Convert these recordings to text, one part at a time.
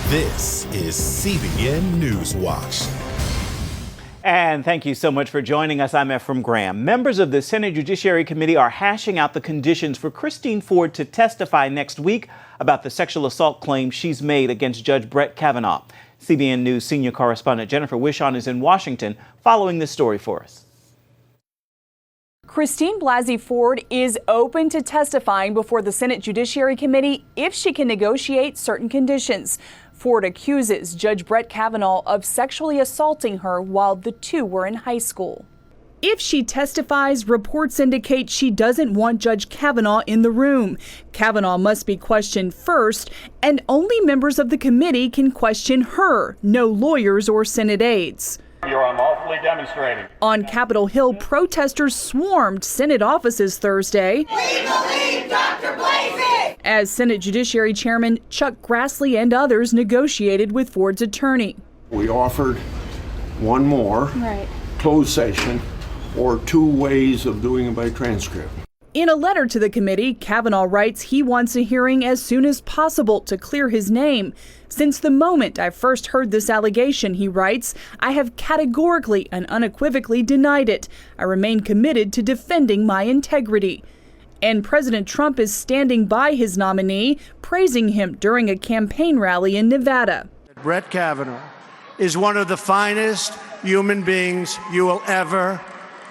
This is CBN NewsWatch. And thank you so much for joining us. I'm Ephraim Graham. Members of the Senate Judiciary Committee are hashing out the conditions for Christine Ford to testify next week about the sexual assault claim she's made against Judge Brett Kavanaugh. CBN News senior correspondent Jennifer Wishon is in Washington following this story for us. Christine Blasey Ford is open to testifying before the Senate Judiciary Committee if she can negotiate certain conditions. Ford accuses Judge Brett Kavanaugh of sexually assaulting her while the two were in high school. If she testifies, reports indicate she doesn't want Judge Kavanaugh in the room. Kavanaugh must be questioned first, and only members of the committee can question her, no lawyers or Senate aides. You're unlawfully demonstrating. On Capitol Hill, protesters swarmed Senate offices Thursday. We believe Dr. Blasey! As Senate Judiciary Chairman Chuck Grassley and others negotiated with Ford's attorney. We offered one more closed session or two ways of doing it by transcript. In a letter to the committee, Kavanaugh writes he wants a hearing as soon as possible to clear his name. Since the moment I first heard this allegation, he writes, I have categorically and unequivocally denied it. I remain committed to defending my integrity. And President Trump is standing by his nominee, praising him during a campaign rally in Nevada. Brett Kavanaugh is one of the finest human beings you will ever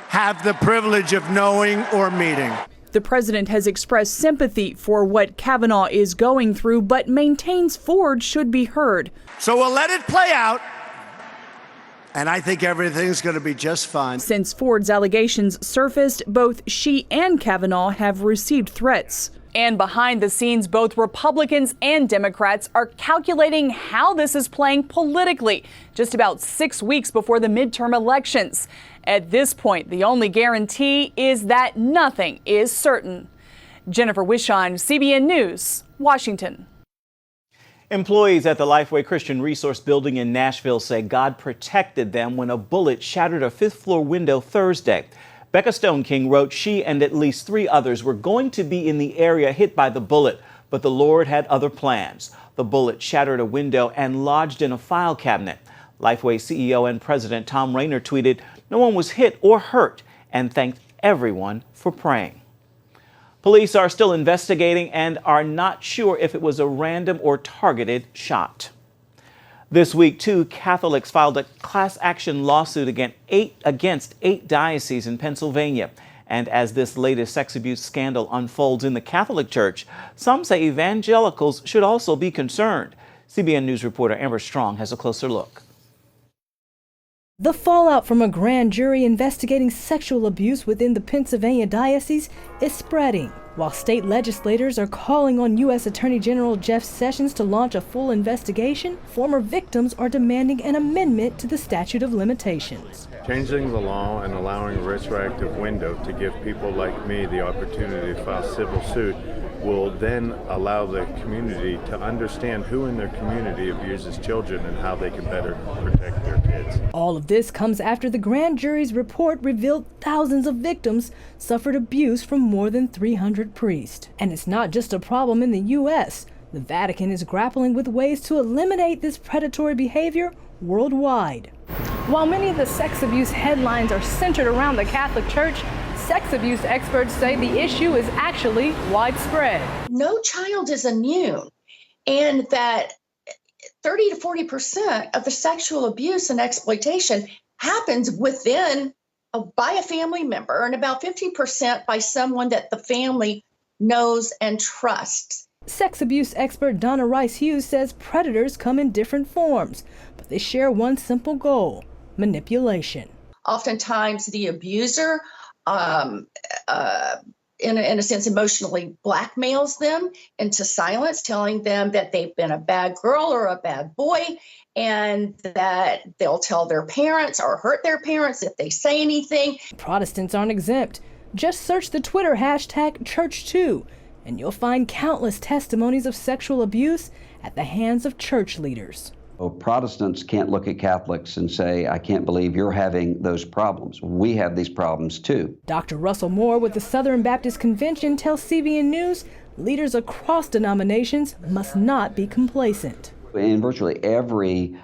have the privilege of knowing or meeting. The president has expressed sympathy for what Kavanaugh is going through, but maintains Ford should be heard. So we'll let it play out, and I think everything's going to be just fine. Since Ford's allegations surfaced, both she and Kavanaugh have received threats. And behind the scenes, both Republicans and Democrats are calculating how this is playing politically, just about 6 weeks before the midterm elections. At this point, the only guarantee is that nothing is certain. Jennifer Wishon, CBN News, Washington. Employees at the Lifeway Christian Resource Building in Nashville say God protected them when a bullet shattered a fifth-floor window Thursday. Becca Stone King wrote she and at least 3 others were going to be in the area hit by the bullet, but the Lord had other plans. The bullet shattered a window and lodged in a file cabinet. Lifeway CEO and President Tom Rayner tweeted, "No one was hit or hurt," and thanked everyone for praying. Police are still investigating and are not sure if it was a random or targeted shot. This week, 2 Catholics filed a class action lawsuit against 8 dioceses in Pennsylvania. And as this latest sex abuse scandal unfolds in the Catholic Church, some say evangelicals should also be concerned. CBN News reporter Amber Strong has a closer look. The fallout from a grand jury investigating sexual abuse within the Pennsylvania diocese is spreading. While state legislators are calling on U.S. Attorney General Jeff Sessions to launch a full investigation, former victims are demanding an amendment to the statute of limitations. Changing the law and allowing a retroactive window to give people like me the opportunity to file civil suit will then allow the community to understand who in their community abuses children and how they can better protect their kids. All of this comes after the grand jury's report revealed thousands of victims suffered abuse from more than 300 priests. And it's not just a problem in the U.S. The Vatican is grappling with ways to eliminate this predatory behavior worldwide. While many of the sex abuse headlines are centered around the Catholic Church, sex abuse experts say the issue is actually widespread. No child is immune, and that 30 to 40% of the sexual abuse and exploitation happens by a family member, and about 15% by someone that the family knows and trusts. Sex abuse expert Donna Rice-Hughes says predators come in different forms, but they share one simple goal: manipulation. Oftentimes the abuser in a sense, emotionally blackmails them into silence, telling them that they've been a bad girl or a bad boy, and that they'll tell their parents or hurt their parents if they say anything. Protestants aren't exempt. Just search the Twitter hashtag #Church2, and you'll find countless testimonies of sexual abuse at the hands of church leaders. Well, Protestants can't look at Catholics and say, I can't believe you're having those problems. We have these problems too. Dr. Russell Moore with the Southern Baptist Convention tells CBN News leaders across denominations must not be complacent. In virtually every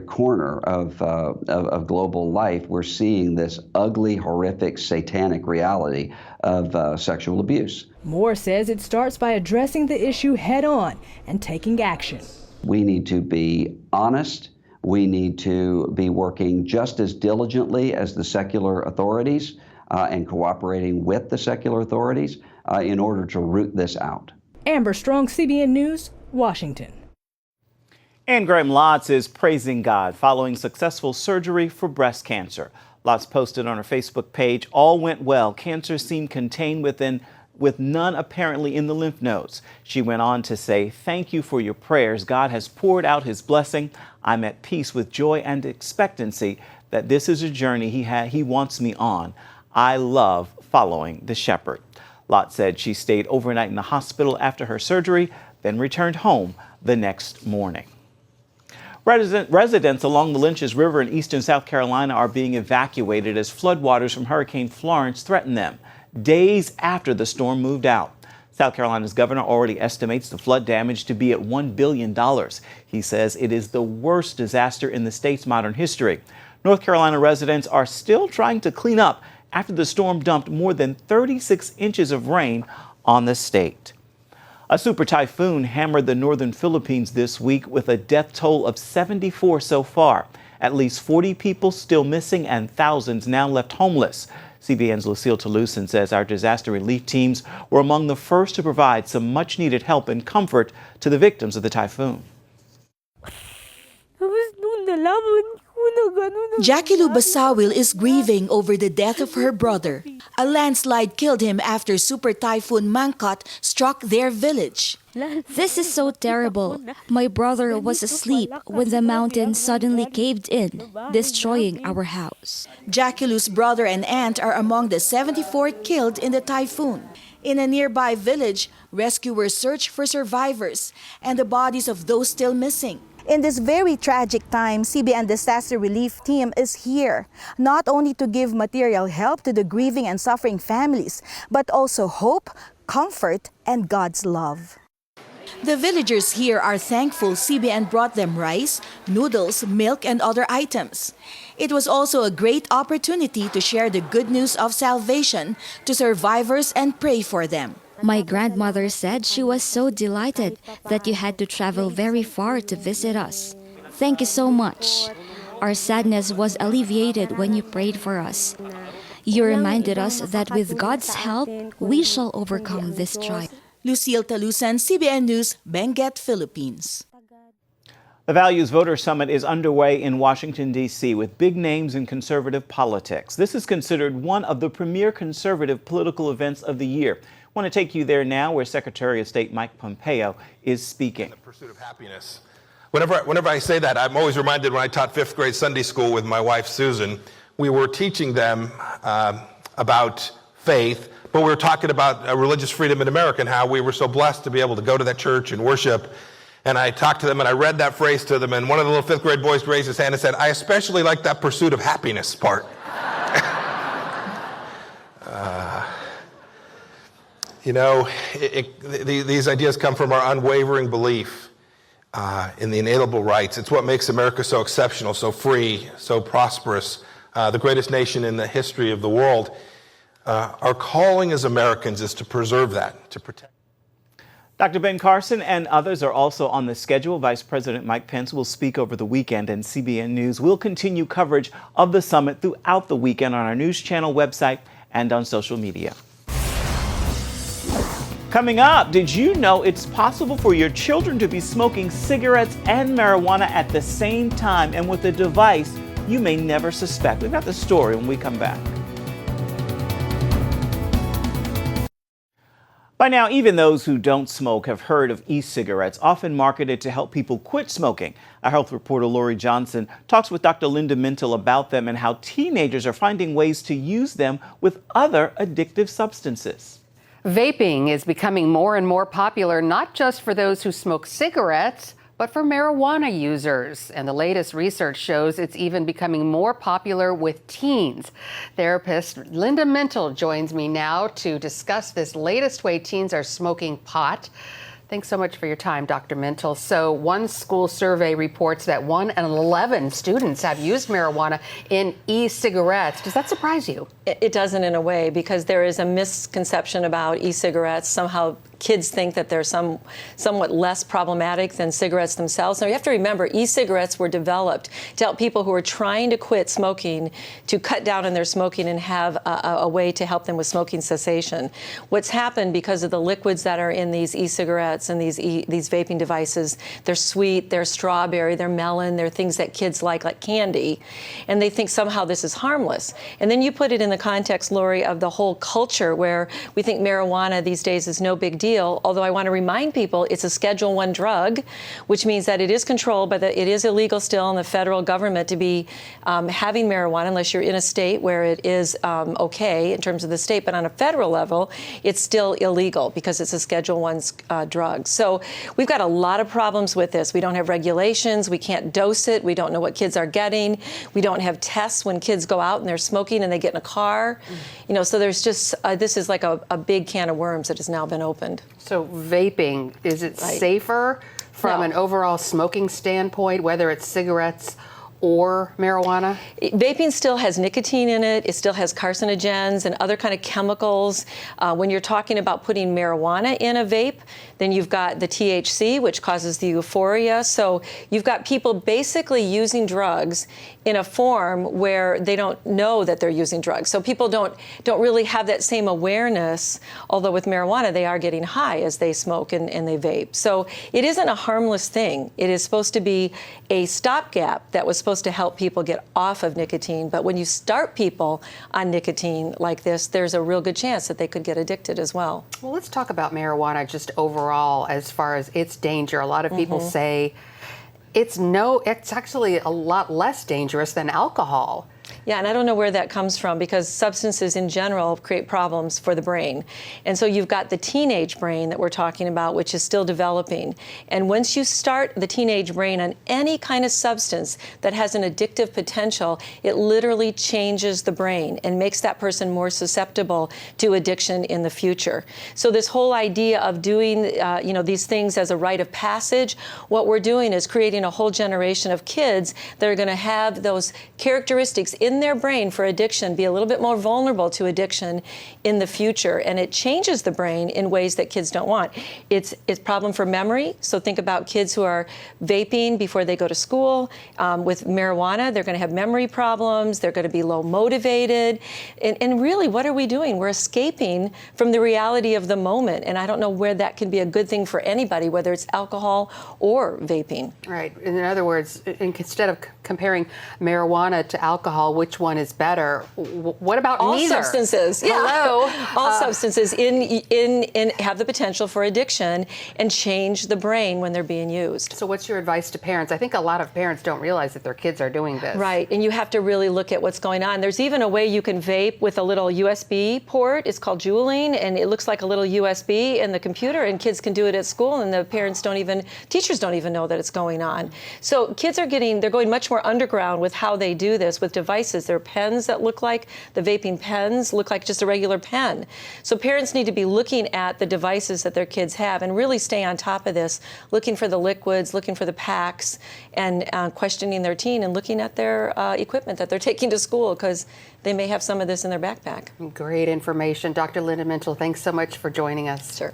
corner of global life, we're seeing this ugly, horrific, satanic reality of sexual abuse. Moore says it starts by addressing the issue head on and taking action. We need to be honest. We need to be working just as diligently as the secular authorities and cooperating with the secular authorities in order to root this out. Amber Strong, CBN News, Washington. And Graham Lotz is praising God following successful surgery for breast cancer. Lotz posted on her Facebook page, "All went well. Cancer seemed contained with none apparently in the lymph nodes." She went on to say, "Thank you for your prayers. God has poured out his blessing. I'm at peace with joy and expectancy that this is a journey he wants me on. I love following the shepherd." Lotz said she stayed overnight in the hospital after her surgery, then returned home the next morning. Residents along the Lynches River in eastern South Carolina are being evacuated as floodwaters from Hurricane Florence threaten them, days after the storm moved out. South Carolina's governor already estimates the flood damage to be at $1 billion. He says it is the worst disaster in the state's modern history. North Carolina residents are still trying to clean up after the storm dumped more than 36 inches of rain on the state. A super typhoon hammered the northern Philippines this week with a death toll of 74 so far. At least 40 people still missing and thousands now left homeless. CBN's Lucille Toulousan says our disaster relief teams were among the first to provide some much-needed help and comfort to the victims of the typhoon. Jackie Lou Basawil is grieving over the death of her brother. A landslide killed him after Super Typhoon Mangkhut struck their village. This is so terrible. My brother was asleep when the mountain suddenly caved in, destroying our house. Jackie Lou's brother and aunt are among the 74 killed in the typhoon. In a nearby village, rescuers search for survivors and the bodies of those still missing. In this very tragic time, CBN Disaster Relief Team is here, not only to give material help to the grieving and suffering families, but also hope, comfort, and God's love. The villagers here are thankful CBN brought them rice, noodles, milk, and other items. It was also a great opportunity to share the good news of salvation to survivors and pray for them. My grandmother said she was so delighted that you had to travel very far to visit us. Thank you so much. Our sadness was alleviated when you prayed for us. You reminded us that with God's help, we shall overcome this trial. Lucille Toulousan, CBN News, Benguet, Philippines. The Values Voter Summit is underway in Washington, D.C. with big names in conservative politics. This is considered one of the premier conservative political events of the year. I want to take you there now where Secretary of State Mike Pompeo is speaking. The pursuit of happiness. Whenever I say that, I'm always reminded when I taught fifth grade Sunday school with my wife, Susan, we were teaching them about faith, but we were talking about religious freedom in America and how we were so blessed to be able to go to that church and worship. And I talked to them and I read that phrase to them, and one of the little fifth grade boys raised his hand and said, "I especially like that pursuit of happiness part." You know, these ideas come from our unwavering belief in the inalienable rights. It's what makes America so exceptional, so free, so prosperous, the greatest nation in the history of the world. Our calling as Americans is to preserve that, to protect. Dr. Ben Carson and others are also on the schedule. Vice President Mike Pence will speak over the weekend, and CBN News will continue coverage of the summit throughout the weekend on our news channel, website, and on social media. Coming up, did you know it's possible for your children to be smoking cigarettes and marijuana at the same time and with a device you may never suspect? We've got the story when we come back. By now, even those who don't smoke have heard of e-cigarettes, often marketed to help people quit smoking. Our health reporter Lori Johnson talks with Dr. Linda Mintle about them and how teenagers are finding ways to use them with other addictive substances. Vaping is becoming more and more popular, not just for those who smoke cigarettes, but for marijuana users. And the latest research shows it's even becoming more popular with teens. Therapist Linda Mintle joins me now to discuss this latest way teens are smoking pot. Thanks so much for your time, Dr. Mintle. So one school survey reports that 1 in 11 students have used marijuana in e-cigarettes. Does that surprise you? It doesn't in a way, because there is a misconception about e-cigarettes. Somehow kids think that they're somewhat less problematic than cigarettes themselves. Now, you have to remember, e-cigarettes were developed to help people who are trying to quit smoking to cut down on their smoking and have a way to help them with smoking cessation. What's happened because of the liquids that are in these e-cigarettes and these vaping devices, they're sweet, they're strawberry, they're melon, they're things that kids like candy, and they think somehow this is harmless. And then you put it in the context, Lori, of the whole culture where we think marijuana these days is no big deal. Although I want to remind people it's a Schedule I drug, which means that it is controlled, but it is illegal still in the federal government to be having marijuana unless you're in a state where it is okay in terms of the state. But on a federal level, it's still illegal because it's a Schedule I drug. So we've got a lot of problems with this. We don't have regulations. We can't dose it. We don't know what kids are getting. We don't have tests when kids go out and they're smoking and they get in a car. You know, so there's just this is like a big can of worms that has now been opened. So vaping, is it safer from an overall smoking standpoint, whether it's cigarettes or marijuana? Vaping still has nicotine in it. It still has carcinogens and other kind of chemicals. When you're talking about putting marijuana in a vape, then you've got the THC, which causes the euphoria. So you've got people basically using drugs in a form where they don't know that they're using drugs. So people don't really have that same awareness, although with marijuana they are getting high as they smoke and they vape. So it isn't a harmless thing. It is supposed to be a stopgap that was supposed to help people get off of nicotine. But when you start people on nicotine like this, there's a real good chance that they could get addicted as well. Well, let's talk about marijuana just overall as far as its danger. A lot of people say it's actually a lot less dangerous than alcohol. Yeah, and I don't know where that comes from, because substances in general create problems for the brain. And so you've got the teenage brain that we're talking about, which is still developing. And once you start the teenage brain on any kind of substance that has an addictive potential, it literally changes the brain and makes that person more susceptible to addiction in the future. So this whole idea of doing these things as a rite of passage, what we're doing is creating a whole generation of kids that are going to have those characteristics in their brain for addiction, be a little bit more vulnerable to addiction in the future. And it changes the brain in ways that kids don't want. It's a problem for memory. So think about kids who are vaping before they go to school. With marijuana, they're going to have memory problems. They're going to be low motivated. And really, what are we doing? We're escaping from the reality of the moment. And I don't know where that can be a good thing for anybody, whether it's alcohol or vaping. Right. In other words, instead of comparing marijuana to alcohol, which one is better? What about all neither? Substances? Yeah. Hello. All substances in have the potential for addiction and change the brain when they're being used. So what's your advice to parents? I think a lot of parents don't realize that their kids are doing this. Right. And you have to really look at what's going on. There's even a way you can vape with a little USB port. It's called juuling, and it looks like a little USB in the computer, and kids can do it at school, and the teachers don't even know that it's going on. So kids they're going much more underground with how they do this with devices. There are pens that look like, the vaping pens look like just a regular pen. So parents need to be looking at the devices that their kids have and really stay on top of this, looking for the liquids, looking for the packs, and questioning their teen and looking at their equipment that they're taking to school, because they may have some of this in their backpack. Great information. Dr. Linda Mintle, thanks so much for joining us. Sure.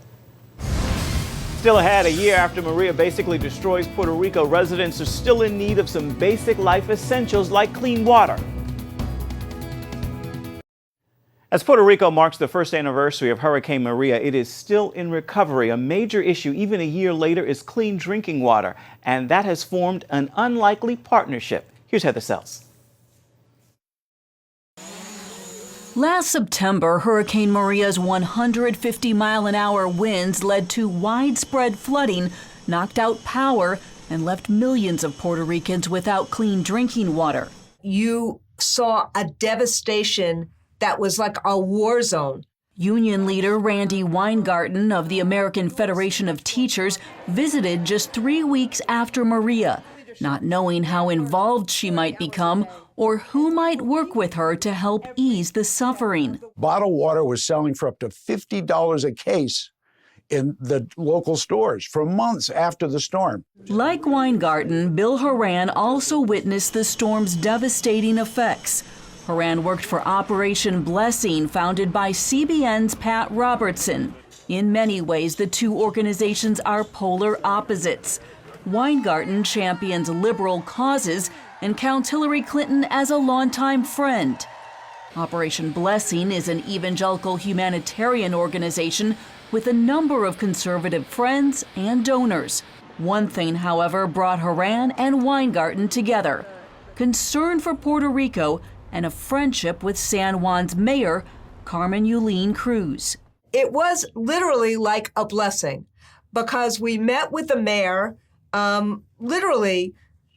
Still ahead, a year after Maria basically destroys Puerto Rico, residents are still in need of some basic life essentials like clean water. As Puerto Rico marks the first anniversary of Hurricane Maria, it is still in recovery. A major issue, even a year later, is clean drinking water, and that has formed an unlikely partnership. Here's Heather Sells. Last September, Hurricane Maria's 150-mile-an-hour winds led to widespread flooding, knocked out power, and left millions of Puerto Ricans without clean drinking water. You saw a devastation that was like a war zone. Union leader Randy Weingarten of the American Federation of Teachers visited just 3 weeks after Maria, not knowing how involved she might become or who might work with her to help ease the suffering. Bottled water was selling for up to $50 a case in the local stores for months after the storm. Like Weingarten, Bill Horan also witnessed the storm's devastating effects. Horan worked for Operation Blessing, founded by CBN's Pat Robertson. In many ways, the two organizations are polar opposites. Weingarten champions liberal causes and counts Hillary Clinton as a longtime friend. Operation Blessing is an evangelical humanitarian organization with a number of conservative friends and donors. One thing, however, brought Horan and Weingarten together: concern for Puerto Rico and a friendship with San Juan's mayor, Carmen Yulín Cruz. It was literally like a blessing because we met with the mayor literally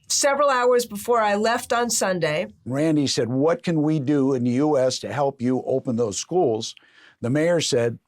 several hours before I left on Sunday. Randy said, what can we do in the U.S. to help you open those schools? The mayor said,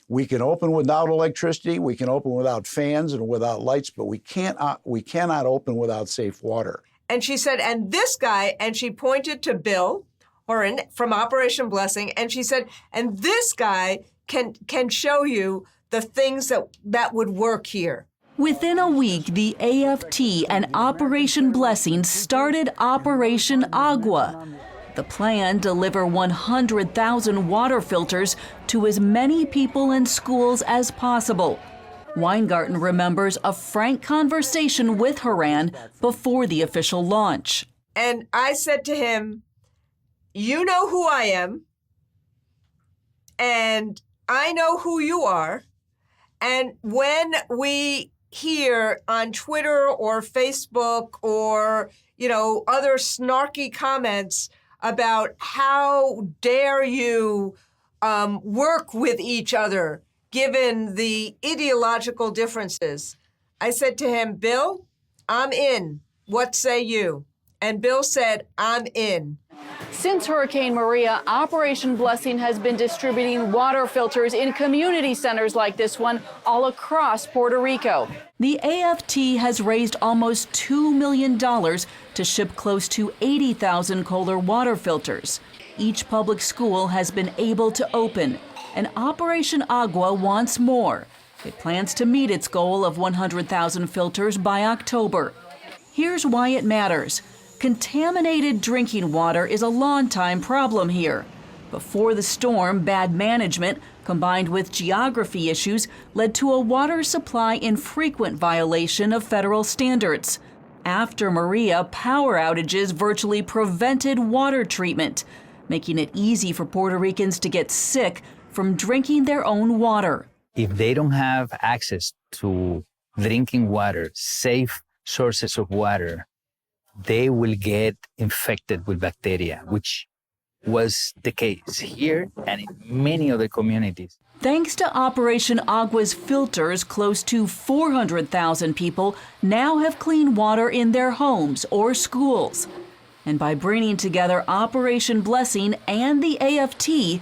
we can open without electricity, we can open without fans and without lights, but we cannot open without safe water. And she said, and this guy, and she pointed to Bill Horan from Operation Blessing, and she said, and this guy can show you the things that would work here. Within a week, the AFT and Operation Blessing started Operation Agua. The plan: deliver 100,000 water filters to as many people and schools as possible. Weingarten remembers a frank conversation with Horan before the official launch. And I said to him, you know who I am, and I know who you are, and when we hear on Twitter or Facebook or, other snarky comments about how dare you work with each other given the ideological differences, I said to him, Bill, I'm in. What say you? And Bill said, I'm in. Since Hurricane Maria, Operation Blessing has been distributing water filters in community centers like this one all across Puerto Rico. The AFT has raised almost $2 million to ship close to 80,000 Kohler water filters. Each public school has been able to open, and Operation Agua wants more. It plans to meet its goal of 100,000 filters by October. Here's why it matters. Contaminated drinking water is a long-time problem here. Before the storm, bad management, combined with geography issues, led to a water supply in frequent violation of federal standards. After Maria, power outages virtually prevented water treatment, making it easy for Puerto Ricans to get sick from drinking their own water. If they don't have access to drinking water, safe sources of water, they will get infected with bacteria, which was the case here and in many other communities. Thanks to Operation Agua's filters, close to 400,000 people now have clean water in their homes or schools. And by bringing together Operation Blessing and the AFT,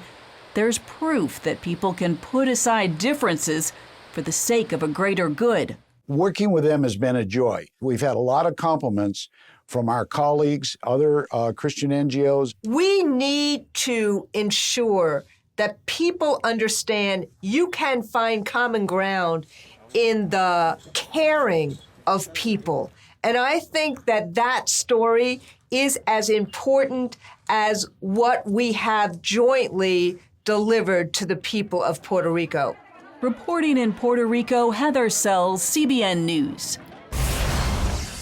there's proof that people can put aside differences for the sake of a greater good. Working with them has been a joy. We've had a lot of compliments from our colleagues, other Christian NGOs. We need to ensure that people understand you can find common ground in the caring of people. And I think that story is as important as what we have jointly delivered to the people of Puerto Rico. Reporting in Puerto Rico, Heather Sells, CBN News.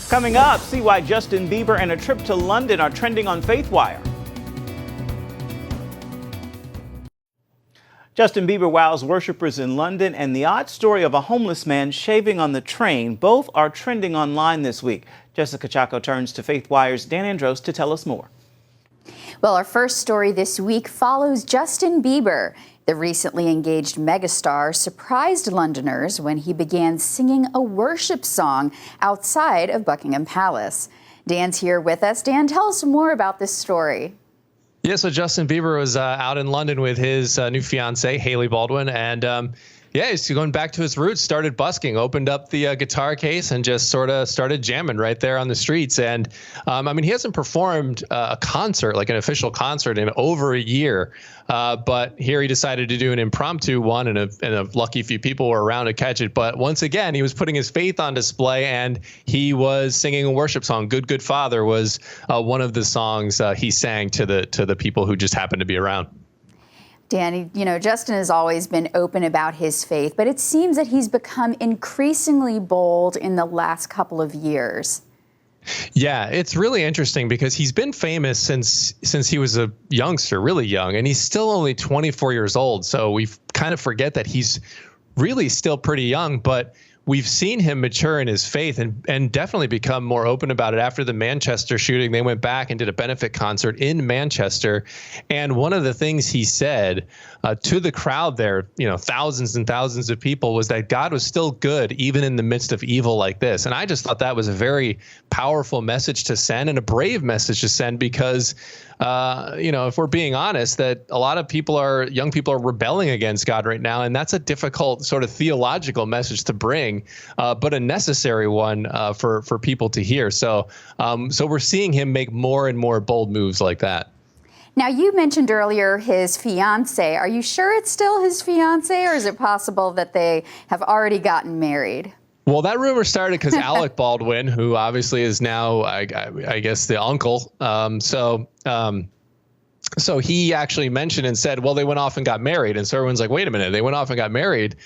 Coming up, see why Justin Bieber and a trip to London are trending on FaithWire. Justin Bieber wows worshipers in London, and the odd story of a homeless man shaving on the train. Both are trending online this week. Jessica Chaco turns to FaithWire's Dan Andros to tell us more. Well, our first story this week follows Justin Bieber. The recently engaged megastar surprised Londoners when he began singing a worship song outside of Buckingham Palace. Dan's here with us. Dan, tell us more about this story. Yeah, so Justin Bieber was out in London with his new fiancée, Hailey Baldwin, and Yeah, he's going back to his roots, started busking, opened up the guitar case and just sort of started jamming right there on the streets. And I mean, he hasn't performed a concert, like an official concert, in over a year. But here he decided to do an impromptu one, and a lucky few people were around to catch it. But once again, he was putting his faith on display, and he was singing a worship song. Good, Good Father was one of the songs he sang to the people who just happened to be around. Danny, you know, Justin has always been open about his faith, but it seems that he's become increasingly bold in the last couple of years. Yeah, it's really interesting because he's been famous since he was a youngster, really young, and he's still only 24 years old. So we kind of forget that he's really still pretty young, but we've seen him mature in his faith and definitely become more open about it. After the Manchester shooting, they went back and did a benefit concert in Manchester. And one of the things he said to the crowd there, you know, thousands and thousands of people, was that God was still good, even in the midst of evil like this. And I just thought that was a very powerful message to send, and a brave message to send, because you know, if we're being honest, that a lot of young people are rebelling against God right now. And that's a difficult sort of theological message to bring, but a necessary one for people to hear. So we're seeing him make more and more bold moves like that. Now, you mentioned earlier his fiance. Are you sure it's still his fiance, or is it possible that they have already gotten married? Well, that rumor started because Alec Baldwin, who obviously is now, I guess, the uncle. So he actually mentioned and said, well, they went off and got married. And so everyone's like, wait a minute, they went off and got married.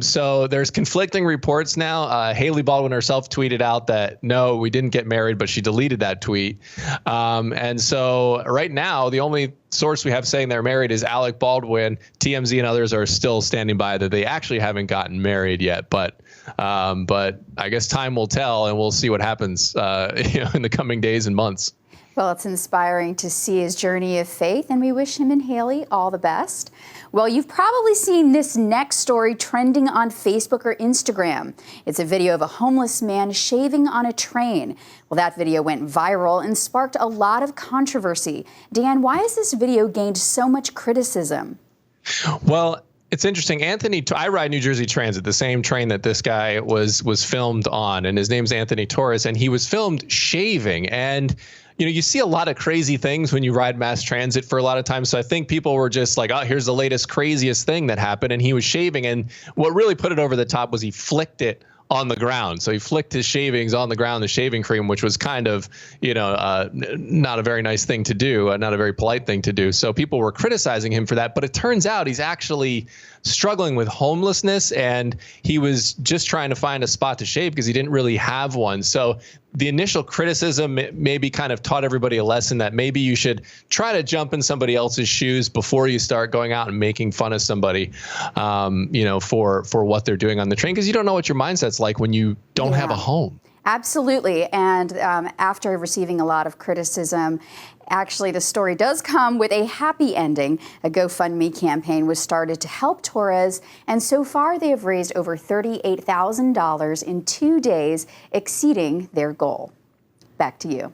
So there's conflicting reports now. Haley Baldwin herself tweeted out that, no, we didn't get married, but she deleted that tweet. And so right now, the only source we have saying they're married is Alec Baldwin. TMZ and others are still standing by that they actually haven't gotten married yet. But I guess time will tell, and we'll see what happens in the coming days and months. Well, it's inspiring to see his journey of faith, and we wish him and Haley all the best. Well, you've probably seen this next story trending on Facebook or Instagram. It's a video of a homeless man shaving on a train. Well, that video went viral and sparked a lot of controversy. Dan, why has this video gained so much criticism? Well, it's interesting. I ride New Jersey Transit, the same train that this guy was filmed on, and his name's Anthony Torres, and he was filmed shaving. And you know, you see a lot of crazy things when you ride mass transit for a lot of times. So I think people were just like, oh, here's the latest, craziest thing that happened. And he was shaving. And what really put it over the top was he flicked it on the ground. So he flicked his shavings on the ground, the shaving cream, which was kind of, not a very nice thing to do, not a very polite thing to do. So people were criticizing him for that. But it turns out he's actually struggling with homelessness, and he was just trying to find a spot to shave because he didn't really have one. So the initial criticism maybe kind of taught everybody a lesson that maybe you should try to jump in somebody else's shoes before you start going out and making fun of somebody, for what they're doing on the train, because you don't know what your mindset's like when you don't have a home. Absolutely. And after receiving a lot of criticism, actually, the story does come with a happy ending. A GoFundMe campaign was started to help Torres, and so far they have raised over $38,000 in 2 days, exceeding their goal. Back to you.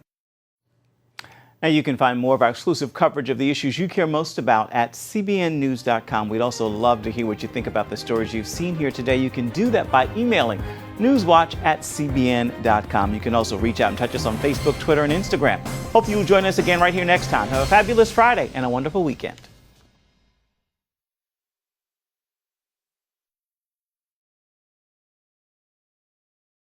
And you can find more of our exclusive coverage of the issues you care most about at cbnnews.com. We'd also love to hear what you think about the stories you've seen here today. You can do that by emailing newswatch@cbn.com. You can also reach out and touch us on Facebook, Twitter, and Instagram. Hope you'll join us again right here next time. Have a fabulous Friday and a wonderful weekend.